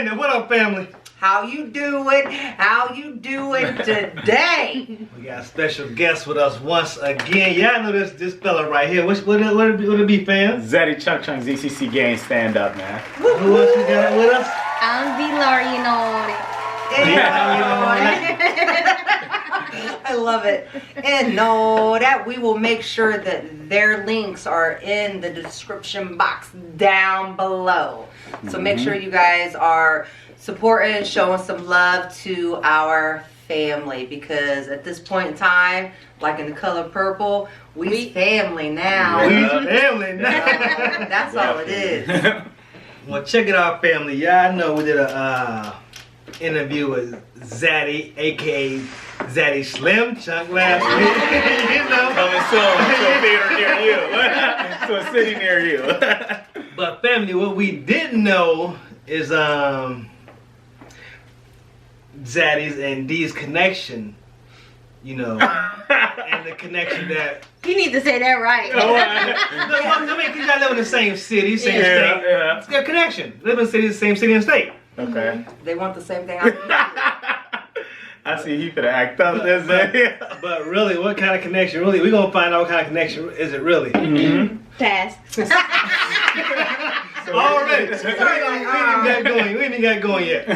Brandon. What up, family? How you doing? How you doing today? We got a special guest with us once again. Y'all know this fella right here. What it be, fans? ZaddyChunkChunk ZCC game stand up, man. Who else we got with us? I'm Dee Lowery and I love it. And know that we will make sure that their links are in the description box down below. So make sure you guys are supporting, showing some love to our family, because at this point in time, like in the color purple, we family now. We family now. That's all it is. Well, check it out, family. Y'all know we did a interview with Zaddy, aka Zaddy Slim Chunk last week. You know, Coming soon to a theater near you, to a city near you. But family, what we didn't know is Zaddy's and Dee's connection. You know, and the connection that. You need to say that right. I mean, because y'all live in the same city, same state. Yeah. It's their connection. Live in the city, same city and state. Okay. They want the same thing I do. I see he finna act up this day. But really, what kind of connection? Really, we're gonna find out what kind of connection is it really. Pass. Already. We ain't even got going yet.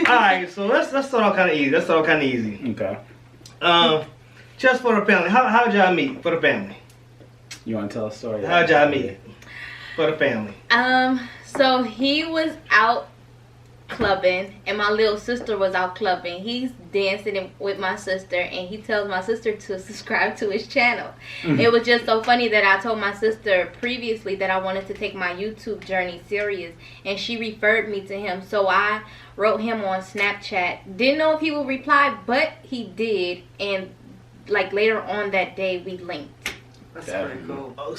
Alright, so let's start off kinda easy. Okay. Just for the family. How'd y'all meet for the family? You wanna tell a story? How'd y'all meet for the family? So he was out clubbing and my little sister was out clubbing. He's dancing with my sister and he tells my sister to subscribe to his channel. It was just so funny that I told my sister previously that I wanted to take my YouTube journey serious, and she referred me to him. So I wrote him on Snapchat. Didn't know if he would reply, but he did, and like later on that day we linked. That's pretty cool. Oh,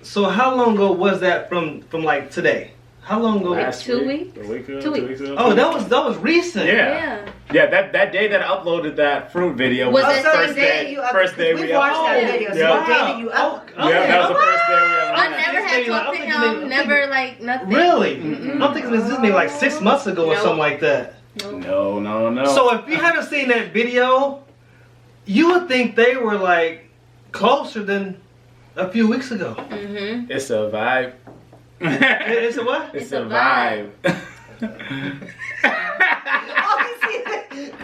so how long ago was that from like today? How long ago? Like 2 weeks. A week ago, 2 weeks. 2 weeks ago. Oh, that was recent. Yeah. That day that I uploaded that fruit video Was was it the the first day. First day we we watched uploaded. that video. So Yeah. what day did you up? Yeah, that was the first day we ever I met. never had talked to him, never like nothing. Really? I'm thinking this is maybe like 6 months ago or Nope. something like that. No. So if you haven't seen that video, you would think they were like closer than a few weeks ago. It's a vibe. It's a what? It's a vibe.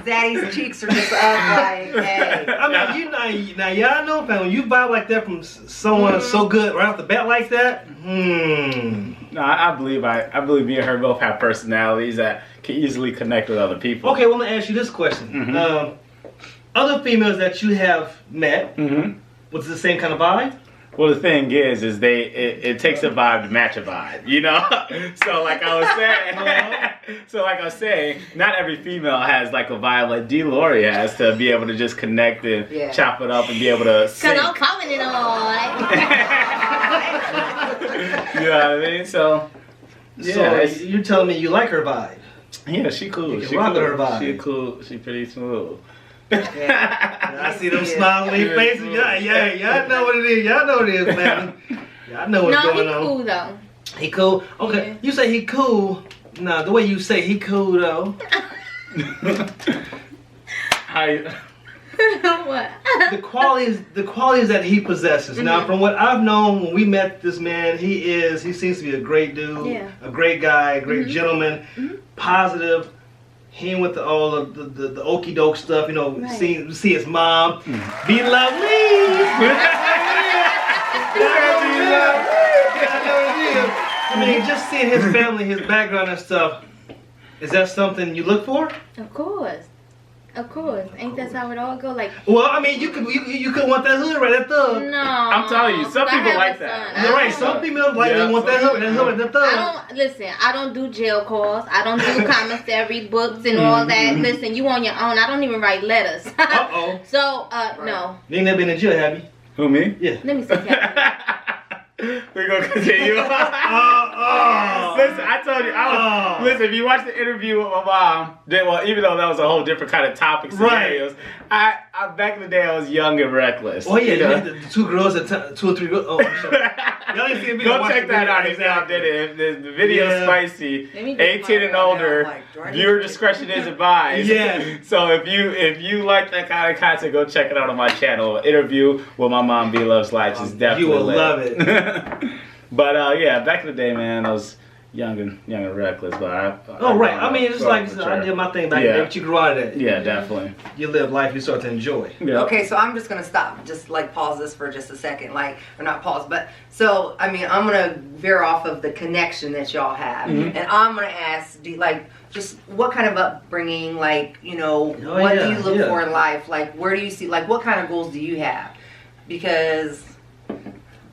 Zaddy's cheeks are just up like, hey. I mean, now y'all know, fam, when you vibe like that from someone so good right off the bat like that, No, I believe me and her both have personalities that can easily connect with other people. Okay, well, let me ask you this question. Other females that you have met, was it the same kind of vibe? Well, the thing is it takes a vibe to match a vibe, you know? So like I was saying, not every female has like a vibe like Dee Lowery has to be able to just connect and chop it up and be able to sing. Cause I'm coming in on. You know what I mean? So you're telling me you like her vibe? yeah, she cool. You can She rock cool. with her vibe. She cool. She pretty smooth. I see them smiles on their faces. Y'all know what it is. Y'all know what it is, man. Y'all know what's going on. No, he cool though. He cool? Okay. Yeah. You say he cool. Nah, the way you say he cool though. What? The qualities that he possesses. Now, from what I've known, when we met this man, he seems to be a great dude, a great guy, a great gentleman, positive. He ain't with all of the okey doke stuff, you know. See his mom, be lovely. I mean, just seeing his family, his background and stuff. Is that something you look for? Of course. Ain't that how it all go? Like, well, I mean, you could want that hood right, that thug. no. I'm telling you, some people like that. You're right. Some females like they want that hood, that thug. I don't do jail calls. I don't do commissary books and all that. Listen, you on your own. I don't even write letters. So, no. You ain't never been in jail, have you? Who, me? Yeah. Let me see. We're gonna continue. Listen, I told you. Listen, if you watch the interview with my mom, well, even though that was a whole different kind of topic scenarios, I back in the day I was young and reckless. Oh yeah, you know? The two girls at 2 or 3 girls. Oh, I'm sure. Y'all ain't seen me. Go check that out if y'all did it. The video's spicy. 18 and older. Viewer discretion is advised. Yeah. So if you like that kind of content, go check it out on my channel. Interview with my mom, B Loves Life is definitely you will lit. love it. But yeah, back in the day, man, I was young and reckless. But I mean, it's like I did my thing back in the day, but you grew out of that. Yeah, definitely. You live life, you start to enjoy. Yeah. Okay, so I'm just gonna stop, just like pause this for just a second, like, or not pause, but so I mean, I'm gonna veer off of the connection that y'all have, and I'm gonna ask, like, just what kind of upbringing, like, you know, what do you look for in life, like, where do you see, like, what kind of goals do you have? Because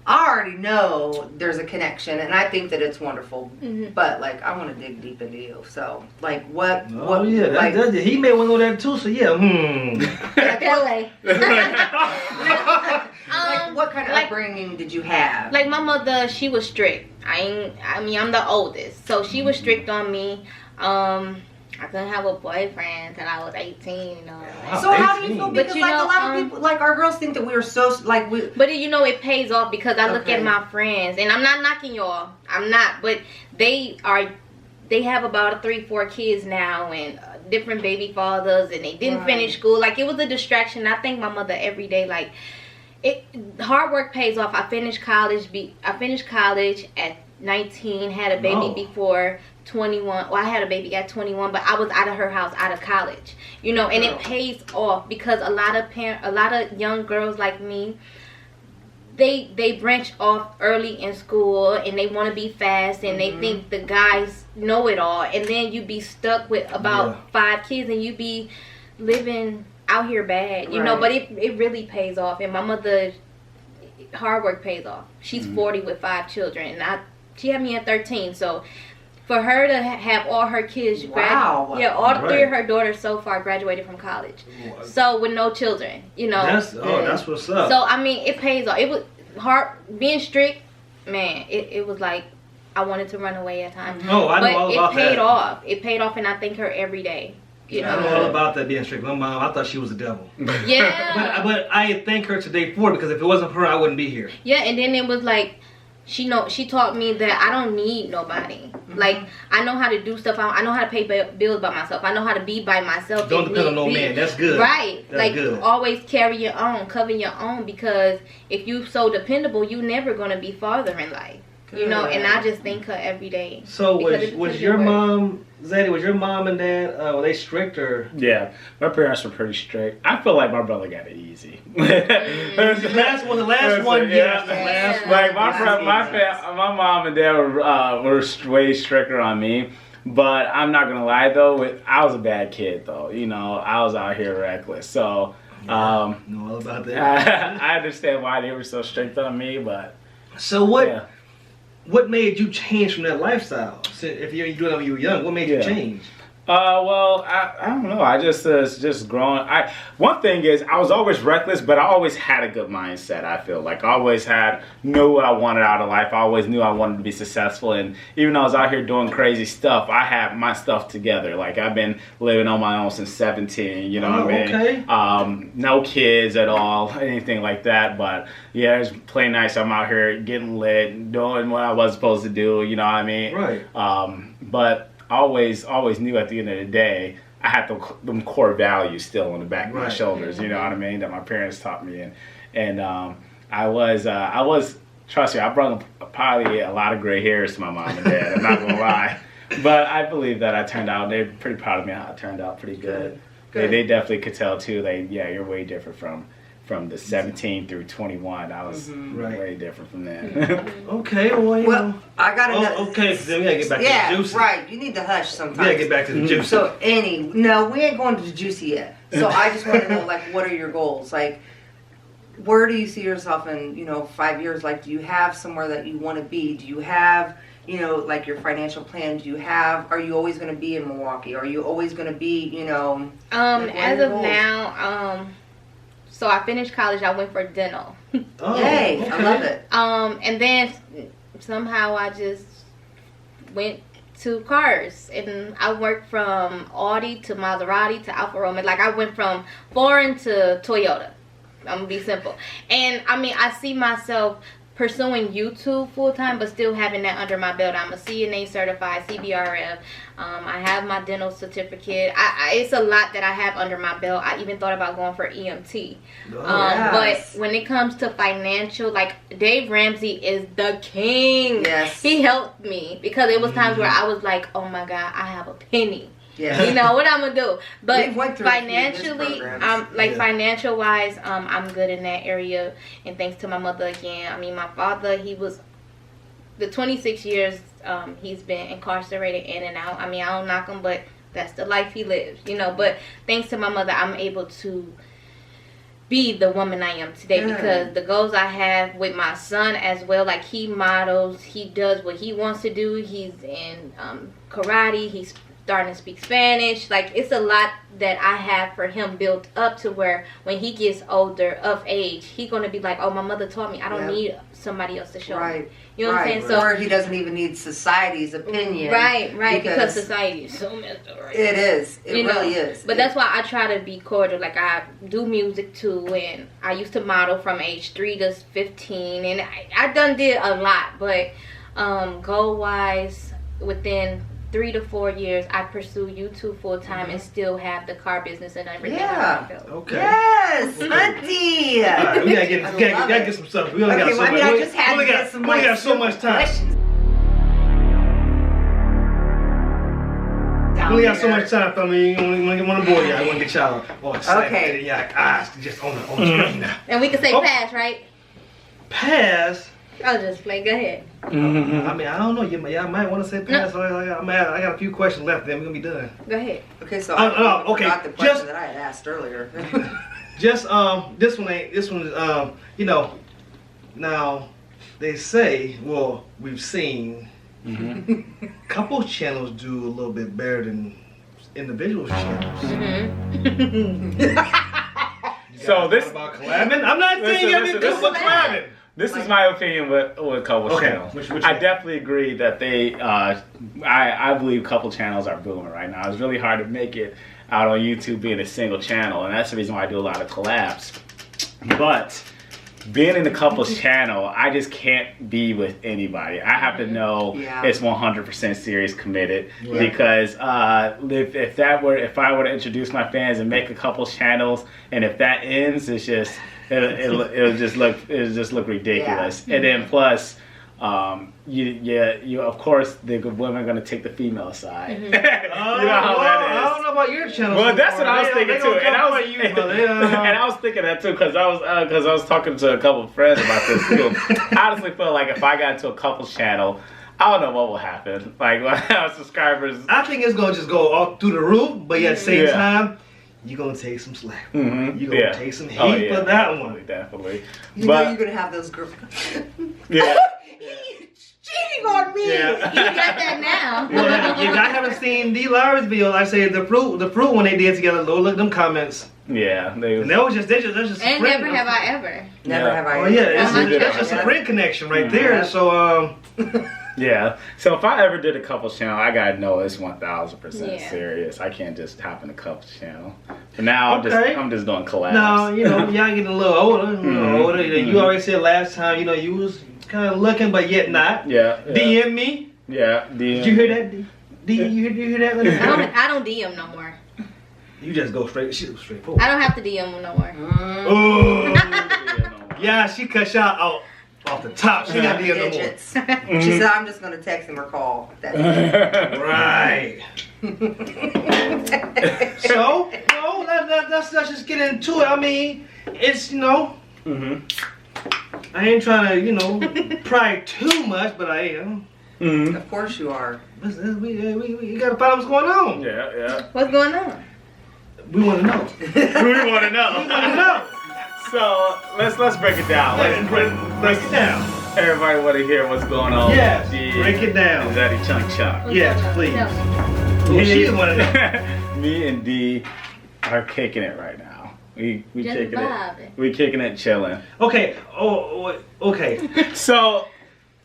I already know there's a connection, and I think that it's wonderful. But like, I want to dig deep into you. So, like, what? Oh yeah, like, he may want to go there too. So yeah, like, what kind of upbringing did you have? Like, my mother, she was strict. I mean, I'm the oldest, so she was strict on me. I couldn't have a boyfriend until I was 18, you know. Wow, so 18. How do you feel? Because like a lot of people, like our girls think that we are so, like we. But you know, it pays off because I look at my friends, and I'm not knocking y'all. I'm not, but they have about 3-4 kids now, and different baby fathers, and they didn't finish school. Like, it was a distraction. I thank my mother every day. Like, hard work pays off. I finished college at 19, had a baby before 21. Well, I had a baby at 21, but I was out of her house, out of college, you know. And it pays off because a lot of young girls like me, they branch off early in school, and they want to be fast, and they think the guys know it all, and then you be stuck with about 5 kids, and you be living out here bad, you know. But it really pays off, and my mother, hard work pays off. She's 40 with 5 children, and she had me at 13, so for her to have all her kids all 3 of her daughters so far graduated from college. So with no children, you know. That's what's up. So I mean, it pays off. It was hard being strict, man. It was like I wanted to run away at times. No, I know all about that. But it paid off. It paid off, and I thank her every day. You know? I know all about that being strict. My mom, I thought she was the devil. Yeah. but I thank her today for it, because if it wasn't for her, I wouldn't be here. Yeah, and then it was like, she taught me that I don't need nobody. Like, I know how to do stuff. I know how to pay bills by myself. I know how to be by myself. Don't depend on no man. That's good. Right. That's like, good. Always carry your own, cover your own, because if you so dependable, you never gonna be farther in life. You know, and I just thank her every day. So was your mom, Zaddy, was your mom and dad, were they strict or? Yeah, my parents were pretty strict. I feel like my brother got it easy. The last one, yeah. Like my mom and dad were way stricter on me. But I'm not gonna lie though, I was a bad kid though. You know, I was out here reckless. So know all about that. I understand why they were so strict on me, but so what? Yeah. What made you change from that lifestyle? So if you were young, what made you change? Well, I don't know. I just growing. One thing is, I was always reckless, but I always had a good mindset. I feel like I always knew what I wanted out of life. I always knew I wanted to be successful, and even though I was out here doing crazy stuff, I had my stuff together. Like, I've been living on my own since 17. You know what I mean? Okay. No kids at all, anything like that. But yeah, it's plain nice. I'm out here getting lit, doing what I was supposed to do. You know what I mean? Right. But always knew at the end of the day I had them core values still on the back of my shoulders, you know what I mean, that my parents taught me, and I was trust me, I brought probably a lot of gray hairs to my mom and dad. I'm not gonna lie, but I believe that they're pretty proud of me how I turned out pretty good. They definitely could tell too. You're way different from the 17 through 21. I was way different from that. Okay, well, I gotta know. Okay, so we gotta get back to the juicy. Right. You need to hush sometimes. We gotta get back to the juicy. So, no, we ain't going to the juicy yet. So I just want to know, like, what are your goals? Like, where do you see yourself in, 5 years? Like, do you have somewhere that you want to be? Do you have, like, your financial plan? Are you always going to be in Milwaukee? Are you always going to be, as of now, So I finished college. I went for dental. Oh, yay! Okay. I love it. And then somehow I just went to cars, and I worked from Audi to Maserati to Alfa Romeo. Like, I went from foreign to Toyota. I'm gonna be simple. And I mean, I see myself pursuing YouTube full time, but still having that under my belt. I'm a CNA certified, CBRF. I have my dental certificate. It's a lot that I have under my belt. I even thought about going for EMT. Yes. But when it comes to financial, like, Dave Ramsey is the king. Yes. He helped me because it was times where I was like, oh my God, I have a penny. Yeah. You know what I'm gonna do, but financially, financial wise, I'm good in that area, and thanks to my mother again. I mean, my father, he was the 26 years he's been incarcerated in and out. I mean, I don't knock him, but that's the life he lives, you know. But thanks to my mother, I'm able to be the woman I am today because the goals I have with my son as well, like, he models, he does what he wants to do. He's in karate. He's starting to speak Spanish. Like, it's a lot that I have for him built up to where when he gets older of age, he's going to be like, oh, my mother taught me. I don't need somebody else to show me. You know what I'm saying? So, or he doesn't even need society's opinion. Right, because society is so messed up right now. It is. It really is. But that's why I try to be cordial. Like, I do music too, and I used to model from age 3 to 15, and I done did a lot, but goal-wise, within 3 to 4 years, I pursue YouTube full time and still have the car business and everything. Yeah. Okay. Yes, Auntie. All right, we gotta get some stuff. We only got so much. We only got so much time. We only got so much time, family. You only want to boy y'all. I want to get y'all. Okay. Yeah, just on the screen now. And we can say pass, right? Pass. I'll just play. Go ahead. I mean, I don't know. Y'all might want to say pass. No. I got a few questions left. Then we're gonna be done. Go ahead. Okay, so I forgot the question that I had asked earlier. Just this one is you know, now they say, well, we've seen couple channels do a little bit better than individual channels. So this about collabing. I'm not saying anything about collabing. This is my opinion with couple channels. Which I definitely agree that they, I believe couple channels are booming right now. It's really hard to make it out on YouTube being a single channel, and that's the reason why I do a lot of collabs. But being in the couples channel, I just can't be with anybody. I have to know it's 100% serious, committed. Because if I were to introduce my fans and make a couples channels, and if that ends, it's just it'll just look ridiculous. And then plus, you of course the women are gonna take the female side. You know how that is. I don't know about your channel. Well, that's what I was thinking too, and I was thinking that too because I was talking to a couple of friends about this too. I honestly feel like if I got into a couples channel, I don't know what will happen. Like, our subscribers. I think it's gonna just go all through the roof, but at the same time, you're gonna take some slack. You're gonna take some heat for that one. Definitely. You know you're gonna have those girls. Cheating on me. You got that now. Well, if I haven't seen Dee Lowery's video, I say the fruit when they did together. Look at them comments. Yeah, they was just and never have I ever. Never have I ever. Oh yeah, it's just a great connection right there. So yeah. So if I ever did a couples channel, I gotta know it's 1000% serious. I can't just hop in a couples channel. For now, I'm just doing collabs. No, y'all getting a little older. You already said last time, you was kind of looking, but yet not. Yeah. DM me. Yeah. DM. Did you hear that? You hear that? I don't DM no more. You just go straight. She was straightforward. I don't have to DM no more. Oh. Yeah, she cut y'all out off the top. She got DM no more. She said, "I'm just gonna text him or call." That's right. So, let's just get into it. I mean, it's I ain't trying to pry too much, but I am. Of course you are. We gotta find out what's going on. Yeah. What's going on? We want to know. We want to know. So let's break it down. Break it down. Everybody want to hear what's going on. Yes. Break it down. ZaddyChunkChunk. Yes, please. Well, she's one of them. Me and Dee are kicking it right now. We Just kicking vibing. it. We kicking it, chilling. Okay. Oh, okay. So,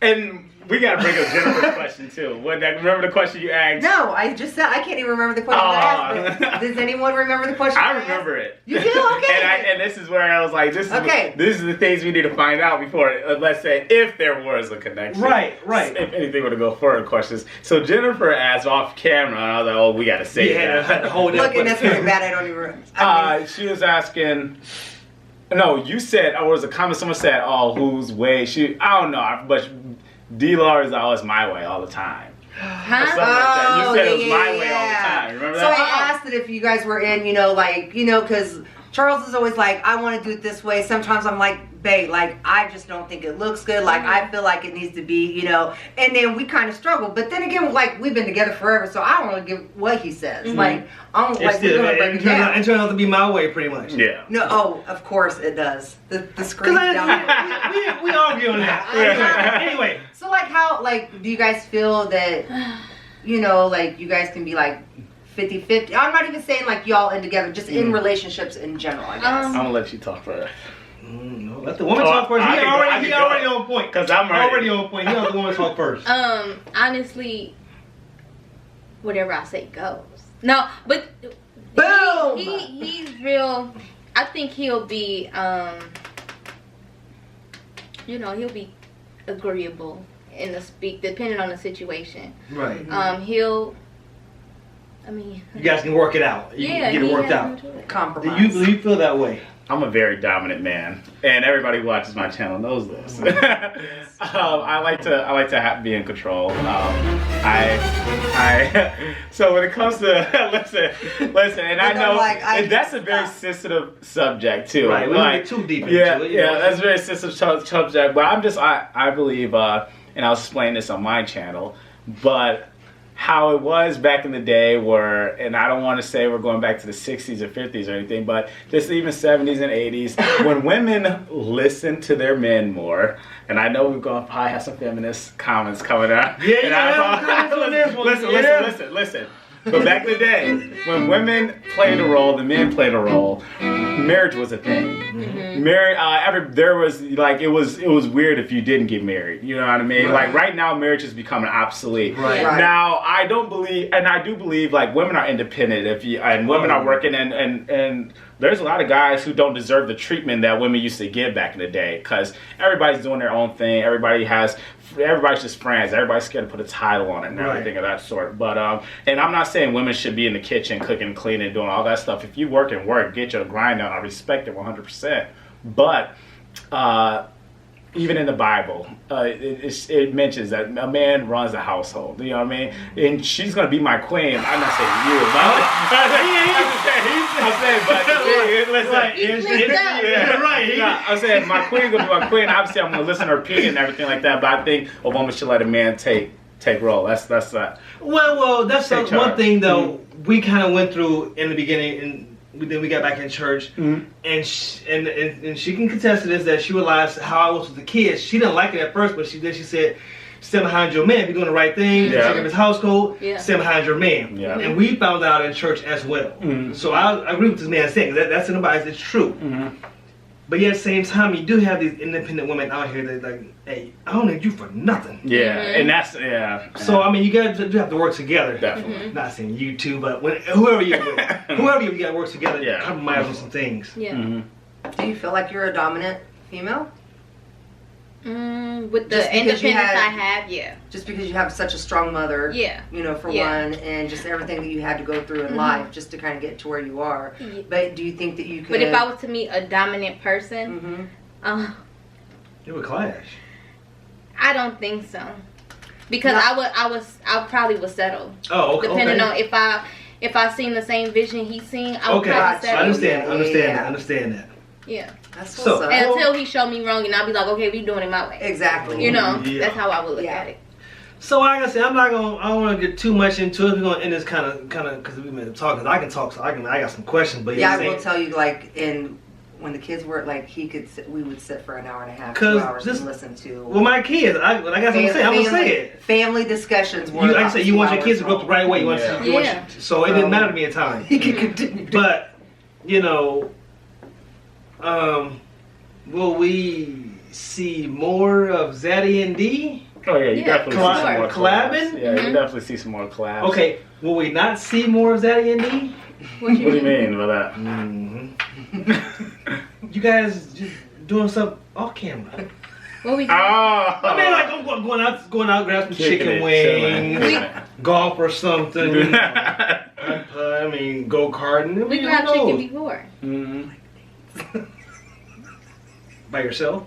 and we gotta bring up Jennifer's question too. Remember the question you asked? No, I just said I can't even remember the question that I asked. But does anyone remember the question? I remember it. You do? Okay. And this is where I was like, this Okay. is the things we need to find out before, let's say, if there was a connection. Right. If anything were to go further questions. So Jennifer asked off camera, and I was like, oh, we got to say that. Look, and that's very bad. I don't even. She was asking. No, you said, or was a comment someone said, oh, whose way? I don't know, but Dee Lowery is always my way all the time. Huh? Something like that. You said it was my way all the time. Remember So that? I asked it if you guys were in, because Charles is always like, I want to do it this way. Sometimes I'm like, babe, like, I just don't think it looks good. Like, I feel like it needs to be, And then we kind of struggle. But then again, like, we've been together forever, so I don't want to give what he says. Like, I'm like, we're going to break it down. It turned out to be my way, pretty much. Yeah. No, of course it does. The screen down there. we argue on that. Anyway. So, like, how, like, do you guys feel that, like, you guys can be, like, 50-50? I'm not even saying, like, y'all in together, just in relationships in general, I guess. I'm going to let you talk first. No, let the woman talk first. He already on point. Because I'm already on point. He let the woman talk first. Honestly, whatever I say goes. No, but Boom! He's real. I think he'll be, he'll be agreeable in the speak, depending on the situation. Right. You guys can work it out. You can get it worked out. Compromise. Do you feel that way? I'm a very dominant man, and everybody who watches my channel knows this. I like to be in control. So when it comes to listen, and I know that's a very sensitive subject too. Right, we don't get too deep into it. Yeah, that's a very sensitive subject. But I believe, and I'll explain this on my channel, but how it was back in the day and I don't want to say we're going back to the 60s or 50s or anything, but just even 70s and 80s, when women listened to their men more, and I know we're going to probably have some feminist comments coming up. Listen. But back in the day, when women played a role, the men played a role, marriage was a thing. Mm-hmm. There was like it was weird if you didn't get married. You know what I mean? Right. Like right now, marriage is becoming obsolete. Right. Now I do believe like women are independent women are working and there's a lot of guys who don't deserve the treatment that women used to give back in the day because everybody's doing their own thing. Everybody's just friends. Everybody's scared to put a title on it and everything of that sort. But and I'm not saying women should be in the kitchen cooking, cleaning, doing all that stuff. If you work, get your grind on. I respect it 100%. But even in the Bible, it mentions that a man runs the household. You know what I mean? And she's gonna be my queen. I'm not saying you, but I'm saying my queen's gonna be my queen. Obviously, I'm gonna listen to her opinion and everything like that. But I think a woman should let a man take role. That's that. Well, that's one thing though. Mm-hmm. We kind of went through in the beginning and. Then we got back in church, and she can contest to this that she realized how I was with the kids. She didn't like it at first, but she said, "Stand behind your man. If you're doing the right thing, take up his household. Stand behind your man." Yeah. And we found out in church as well. Mm-hmm. So I agree with this man saying that's in the Bible. It's true. Mm-hmm. But yet at the same time, you do have these independent women out here that like, hey, I don't need you for nothing. Yeah, and that's So I mean, you guys do have to work together. Definitely. Mm-hmm. Not saying you two, but whoever you're with, you got to work together. Yeah. Compromise on some things. Yeah. Mm-hmm. Do you feel like you're a dominant female? With the independence I have, yeah. Just because you have such a strong mother, for one, and just everything that you had to go through in life just to kind of get to where you are. Yeah. But do you think that you could... But if I was to meet a dominant person, it would clash. I don't think so, because I probably would settle. Oh, okay. Depending on if I seen the same vision he's seen, I would probably settle. I understand that. Yeah. That's what's up. Until he showed me wrong, and I'll be like, okay, we doing it my way. Exactly. That's how I would look at it. So like I said, I don't want to get too much into it. We're gonna end this kind of because we've been talking. I can talk, so I got some questions. But I will tell you, like when the kids were like, we would sit for an hour and a half, 2 hours and listen to. Well, my kids, I got something to say. I'm gonna say it. Family discussions were. Like I said, you want your kids to grow up the right way. So it didn't matter to me at times. You can continue. But Will we see more of Zaddy and Dee? Oh yeah, you definitely see some more collabing. Yeah, you definitely see some more collabs. Okay, will we not see more of Zaddy and Dee? What do you mean by that? You guys just doing stuff off camera. What we do? I mean, like I'm going out, grab some chicken wings, golf or something. I mean, go karting. We grabbed chicken before. By yourself?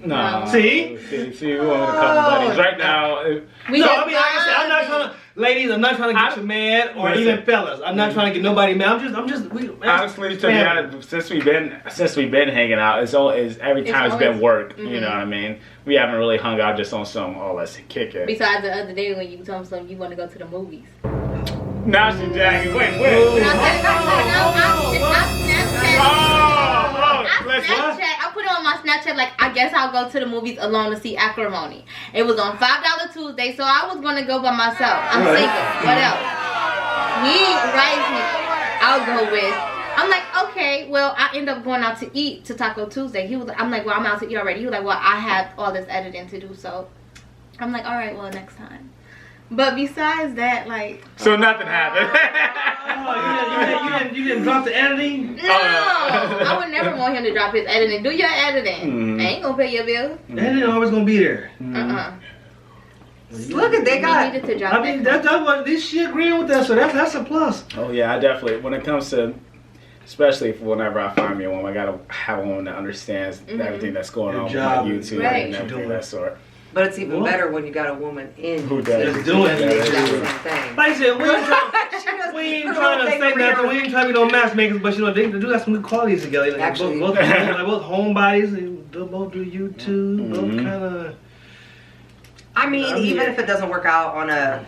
No. See, we want a couple buddies right now. I mean, like I said, I'm not trying to, ladies. I'm not trying to get you mad, or even fellas. I'm not trying to get nobody mad. I'm just. Honestly, to be honest, since we've been hanging out, it's every time it's been work. You know what I mean? We haven't really hung out just on some. Oh, let's kick it. Besides the other day when you told me something, you want to go to the movies. Now she's jagging. Wait. I put it on my Snapchat like I guess I'll go to the movies alone to see Acrimony. It was on $5 Tuesday, so I was gonna go by myself. I'm single. What else? He writes me. I'll go with. I'm like, okay, well, I end up going out to eat to Taco Tuesday. I'm like, well, I'm out to eat already. He was like, well, I have all this editing to do, so I'm like, all right, well, next time. But besides that, like... So nothing happened. You didn't drop the editing? No! I would never want him to drop his editing. Do your editing. I ain't gonna pay your bill. Editing always gonna be there. Look at they got. To drop I mean, that's what this shit agreeing with that, so that's a plus. Oh yeah, I definitely. When it comes to, especially whenever I find me a woman, I gotta have a woman that understands everything that's going on with my YouTube and everything of that sort. But it's even better when you got a woman in who does doing the exact same thing. Like I said, we ain't trying to say nothing. We ain't trying to be no matchmakers, but you know they do have some good qualities together. Like, actually, both homebodies, they both do YouTube, both kind of. I mean, even if it doesn't work out on a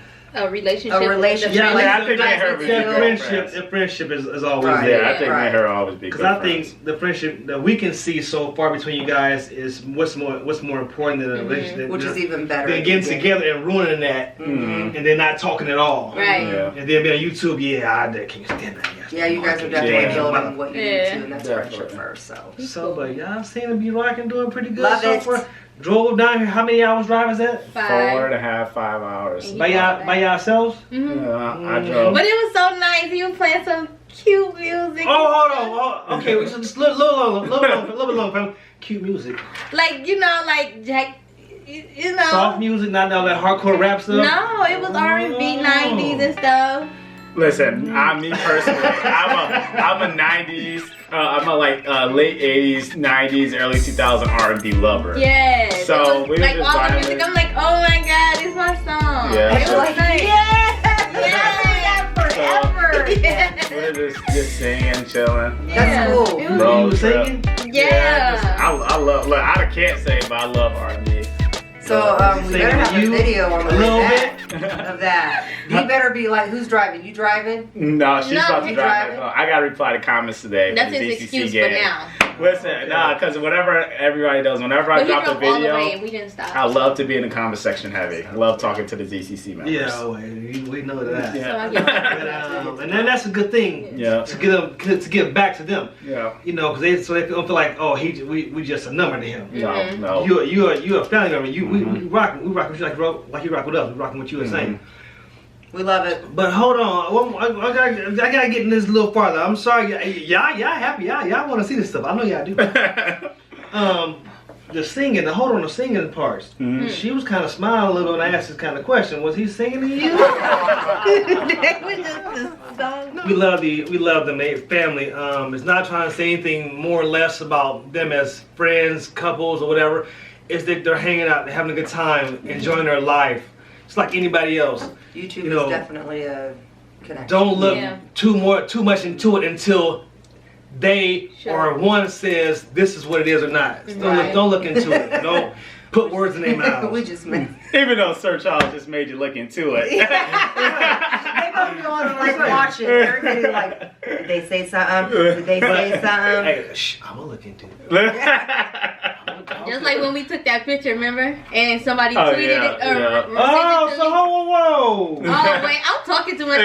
relationship. Yeah, like I think their friendship is always right. there. Yeah, I think me and her always be. Because I think the friendship that we can see so far between you guys is what's more important than a relationship, which is even better than getting together and ruining that, and then not talking at all. Right. Yeah. And then being on YouTube, I can't stand that. Yeah, you guys are definitely building what you need to, and that's friendship first. But y'all seem to be rocking, doing pretty good Love so it. far. Drove down here. How many hours drive is that? 4.5, 5 hours. By yourselves? I drove. But it was so nice. He was playing some cute music. Oh, hold on. Okay, just a little bit long. Cute music. Like like Jack. You know. Soft music, not all that hardcore rap stuff. No, it was R&B, 90s and stuff. Listen, me personally, I'm a 90s, I'm a late 80s, 90s, early 2000 R&B lover. Yes. So we were like just all the music. I'm like, oh my god, it's my song. Yeah. It was nice. Forever. We're just singing, chilling. That's cool. It was You singing? Yeah. I love. Look, I can't say, but I love R&B. So we better have a video on the way back bit of that. You better be like, who's driving? You driving? No, she's about to he's drive. driving. I got to reply to comments today. That's for the his ZCC excuse game. for now. Listen, because whatever everybody does, whenever I drop a all the way video, and we didn't stop. I love to be in the comment section heavy. I love talking to the ZCC members. Yeah, we know that. Yeah. So I get And then that's a good thing. Yeah. To give back to them. Yeah. You know, because they don't feel like, oh, we just a number to him. No. You're a family member. We rock with you like you rock with us. We rocking what you were saying. We love it. But hold on, I gotta get in this a little farther. I'm sorry, y'all happy, y'all want to see this stuff. I know y'all do. The singing, the singing parts. She was kind of smiling a little when I asked this kind of question. Was he singing to you? We love them. They family. It's not trying to say anything more or less about them as friends, couples, or whatever. It's that they're hanging out, they're having a good time, enjoying their life. It's like anybody else. YouTube is definitely a connection. Don't look too much into it until they or one says this is what it is or not. Don't look into it. Don't put words in their mouth. We just made. Even though Sir Charles just made you look into it. They both go on and like watch it. Everybody like, did they say something? Did they say something? Hey, shh, I'm gonna look into it. Just like when we took that picture, remember? And somebody tweeted it. Oh, so whoa. Oh, wait, I'm talking too much.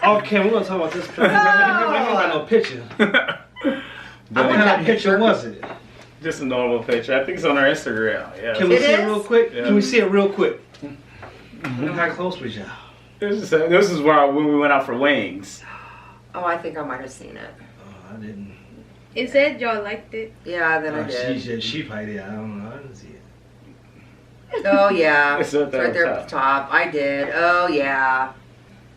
Okay, we're gonna talk about this. I ain't got no picture. What kind of picture was it? Just a normal picture. I think it's on our Instagram. Yeah. Can we see it real quick? Yeah. Can we see it real quick? How close was y'all? This is where when we went out for wings. Oh, I think I might have seen it. Oh, I didn't. It said y'all liked it. Yeah, then I did. She probably did. I don't know. I didn't see it. Oh yeah, It's right there at the top. I did. Oh yeah,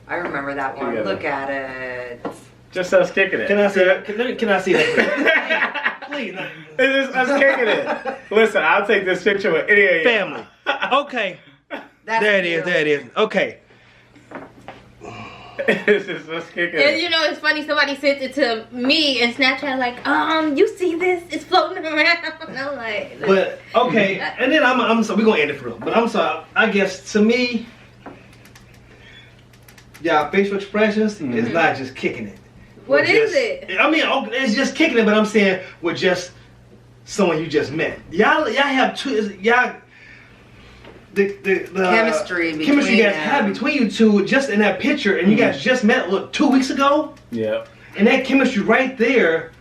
I remember that one. Together. Look at it. Just us kicking it. Can I see that? Can I see that? Please. It's just us kicking it. Listen, I'll take this picture with any of you. Family. Okay. That's There it is. cute. There it is. Okay. It's just us kicking And it. you know, it's funny. Somebody sent it to me and Snapchat, like, you see this? It's floating around. And I'm like, But okay, and then I'm so we're gonna end it for real. But I'm sorry. I guess to me, yeah, facial expressions is not just kicking it. what With is just- it? I mean, it's just kicking it, but I'm saying with just someone you just met. Y'all have two. The Chemistry chemistry between you guys them. have between you two just in that picture, and you guys just met 2 weeks ago, Yeah. and that chemistry right there,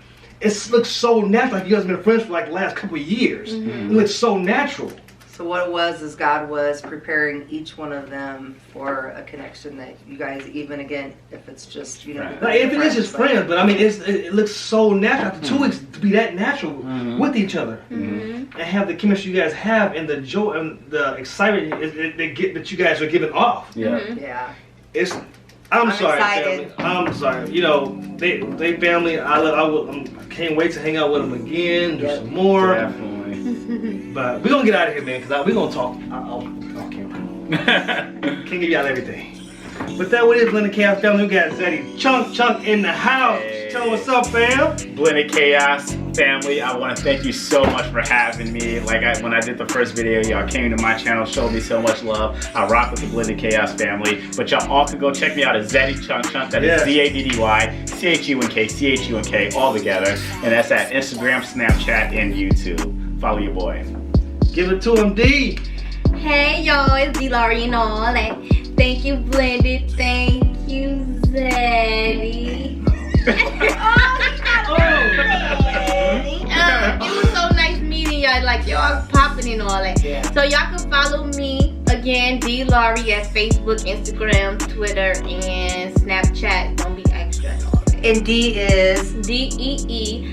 it looks so natural. Like you guys have been friends for like the last couple of years. It looks so natural. So what it was is God was preparing each one of them for a connection that you guys, even again, if it's just Right. Like if it is just friends, but I mean, it looks so natural after 2 weeks to be that natural with each other and have the chemistry you guys have and the joy and the excitement that you guys are giving off. Yeah. Yeah. I'm I'm sorry, excited. family. I'm sorry. You know, they family. I can't wait to hang out with them again, do some more. Definitely. But we're gonna get out of here, man, because we're gonna talk. I'll camera. Can't give y'all everything. But that what it is, Blended Chaos family. We got ZaddyChunkChunk in the house. Hey. Tell them what's up, fam. Blended Chaos family, I want to thank you so much for having me. When I did the first video, y'all came to my channel, showed me so much love. I rock with the Blended Chaos family. But y'all all can go check me out at ZaddyChunkChunk. That is ZaddyChunkChunk all together. And that's at Instagram, Snapchat, and YouTube. Follow your boy. Give it to him, D. Hey y'all, it's Dee Lowery and all that. Thank you, Blended. Thank you, Zaddy. It was so nice meeting y'all. Like y'all popping and all that. Yeah. So y'all can follow me again, Dee Lowery, at Facebook, Instagram, Twitter, and Snapchat. Don't be extra and all that. And D is DeeLowery.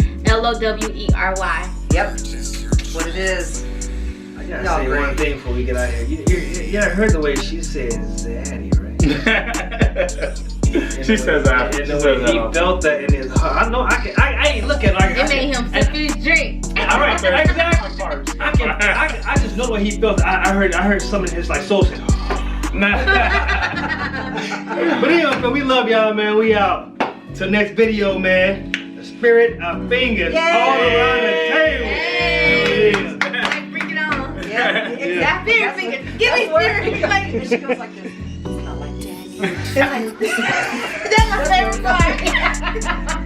yep. What it is. I gotta No, say great. one thing before we get out of here. You heard the way she said Zaddy, right? She says that. And the way he felt that in his heart. I know I ain't look at it like It made him sip his drink. All right, exactly. I just know the way he felt. I heard some of his like soul say. But anyway, man, we love y'all, man. We out. Till next video, man. The spirit of fingers all around the table. Hey. Bring it on. Yeah, exactly. Spirit fingers. Give me spirit fingers. And she goes like this. It's not like that. That's my favorite part.